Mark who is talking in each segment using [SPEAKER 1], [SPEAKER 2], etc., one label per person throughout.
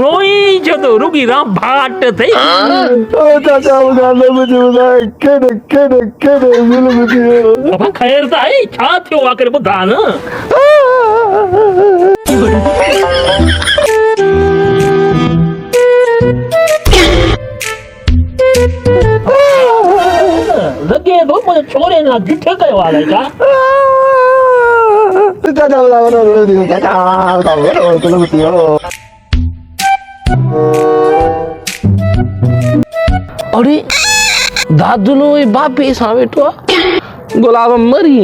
[SPEAKER 1] રોઈ છો તો રૂકી રામ ભાટ થઈ
[SPEAKER 2] ચાચા ઉધાને મુझे बताए केने मिल मुझे
[SPEAKER 1] खैर साई छा थियो आकर ॿुधा न लॻे थो मुंहिंजे छोरे ना ॾिठ कयो आहे छा
[SPEAKER 2] चाचा
[SPEAKER 3] अरे दादूनो बापे सां वेठो आहे गुलाब मरी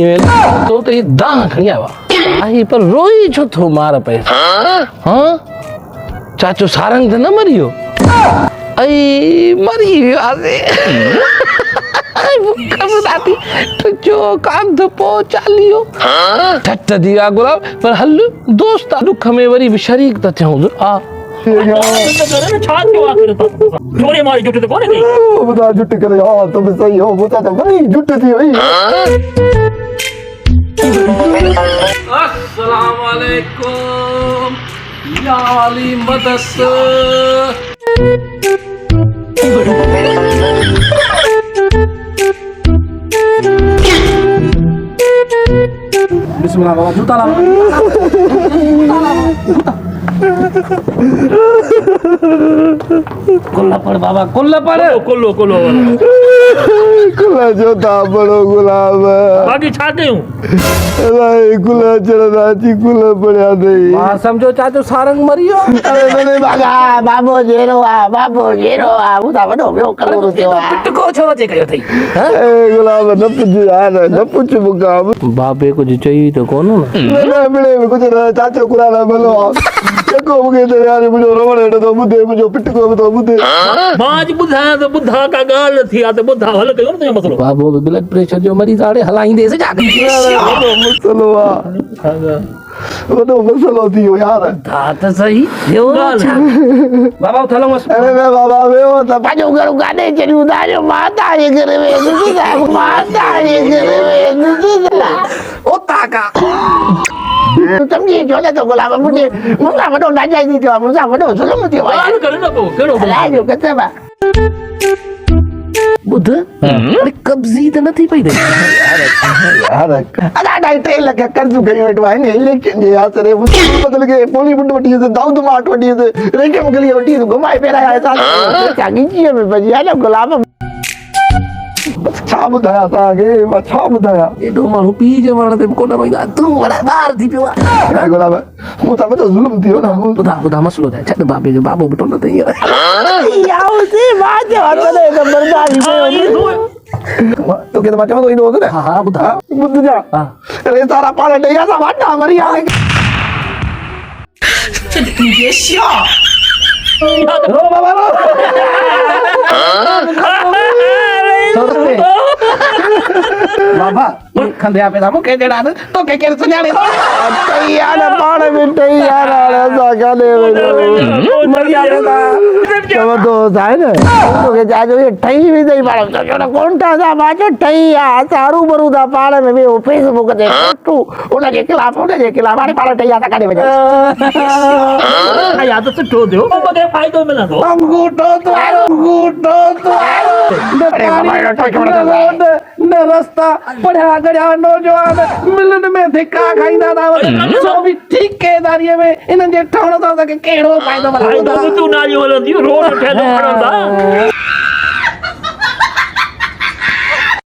[SPEAKER 3] तो ये दाह खणी आयो आहे पर रोई छो थो मार पे हाँ चाचो सारंग त न मरियो आई मरी वियो आहे जो काम तो पो चालियो ठट दिया गुलाब पर हल दोस्त दुख में वरी भी शरीक त थियूं आ
[SPEAKER 1] छा थियो आखिर छोरे मारी जुट ते कोने
[SPEAKER 2] बता जुट करे हां तुम सही हो बता तो भाई जुट थी भाई
[SPEAKER 3] अस्सलाम वालेकुम या अली मदस बिस्मिल्लाह बाबा जूता ला कोल्ला पड़ बाबा कोल्ला पड़
[SPEAKER 1] कोल्लो
[SPEAKER 2] कुला जोता बड़ो गुलाब
[SPEAKER 1] बाकी छा कयूं
[SPEAKER 2] अरे कुला चढ़ा जी कुला पड़या नहीं
[SPEAKER 3] मां समझो चाचो सारंग मरियो
[SPEAKER 2] अरे नहीं बागा बाबो जेरो आ उदा वडो बियो कलो थियो आ
[SPEAKER 3] को छो जे कयो थई
[SPEAKER 2] ए गुलाब न पुछ यार न पुछ मुकाम
[SPEAKER 3] बाबे कुछ चई तो कोन
[SPEAKER 2] न मिले कुछ चाचो कुला ना बोलो को मुके तो यार मुजो रोवण तो मुदे मुजो पिट को तो मुदे
[SPEAKER 1] मां बुधा तो बुधा का गाल थी आ तो बुधा हल कयो न मसलो
[SPEAKER 3] बाबो ब्लड प्रेशर जो मरीज आड़े हलाईंदे से जाके
[SPEAKER 2] मसलो आ वो मसलो थियो यार
[SPEAKER 3] था त सही यो बाबा उठलो मस
[SPEAKER 2] अरे बाबा वे वो तो
[SPEAKER 3] पाजो घर गाने चली उदारो माता ये घर में माता ये घर में ओ ताका समझी जो तो गुलाब मुझे मुसा वडो ना जाई थी मुसा वडो सुनो मुझे
[SPEAKER 1] गाल करे न को केड़ो
[SPEAKER 3] लाजो कते बा बुध अरे कब्जी त नथी पई दे
[SPEAKER 2] यार अदा ट्रेन लगे कर्ज गई वेटवा है ने लेकिन ये यार रे बदल के बॉलीवुड वटी से दाऊद माट वटी से रेके मगली वटी से घुमाए पेरा है सा जागी जी में बजिया ना गुलाब छा बुधाया ता के छा बुधाया
[SPEAKER 3] एडो मानु पी जे वण ते कोन भई तू वड़ा बाहर थी पियो
[SPEAKER 2] गुलाब मु ता तो जुल्म थियो ना
[SPEAKER 3] बुधा मसलो था छड बाबे जो बाबो बटो न थई
[SPEAKER 2] याओ से बात है तो बर्दाश्त तो के बात में तो इनो ना
[SPEAKER 3] हां बुधा
[SPEAKER 2] बुध जा अरे सारा पाले डैया सा वाटा मरी आ
[SPEAKER 1] ये श्या
[SPEAKER 2] रो बाबा रो
[SPEAKER 3] बाबा खंदिया पे सामो के देड़ा तो के सुनाड़े
[SPEAKER 2] तैयार पाड़ में तैयार ऐसा गाने मरिया दा तब तो जाए ना तो के जाजो ये ठई भी नहीं पाड़ तो कोंटा सा बाजो ठई आ सारू बरूदा पाड़ में भी फेसबुक दे टू उन के खिलाफ वाले पाड़ ठईया ता काडे बजा
[SPEAKER 1] या तो सुठो दियो बगे फायदो मिला तो
[SPEAKER 2] अंगूठो तो अरे बाबा तो
[SPEAKER 3] न रास्ता पढ़ा गया नौजवान मिलन में धिक्का खाईंदा था सो भी ठेकेदारी में इन जे ठहणो था के केड़ो फायदो
[SPEAKER 1] तू ना जो हलंदी रोड ठेलो खणंदा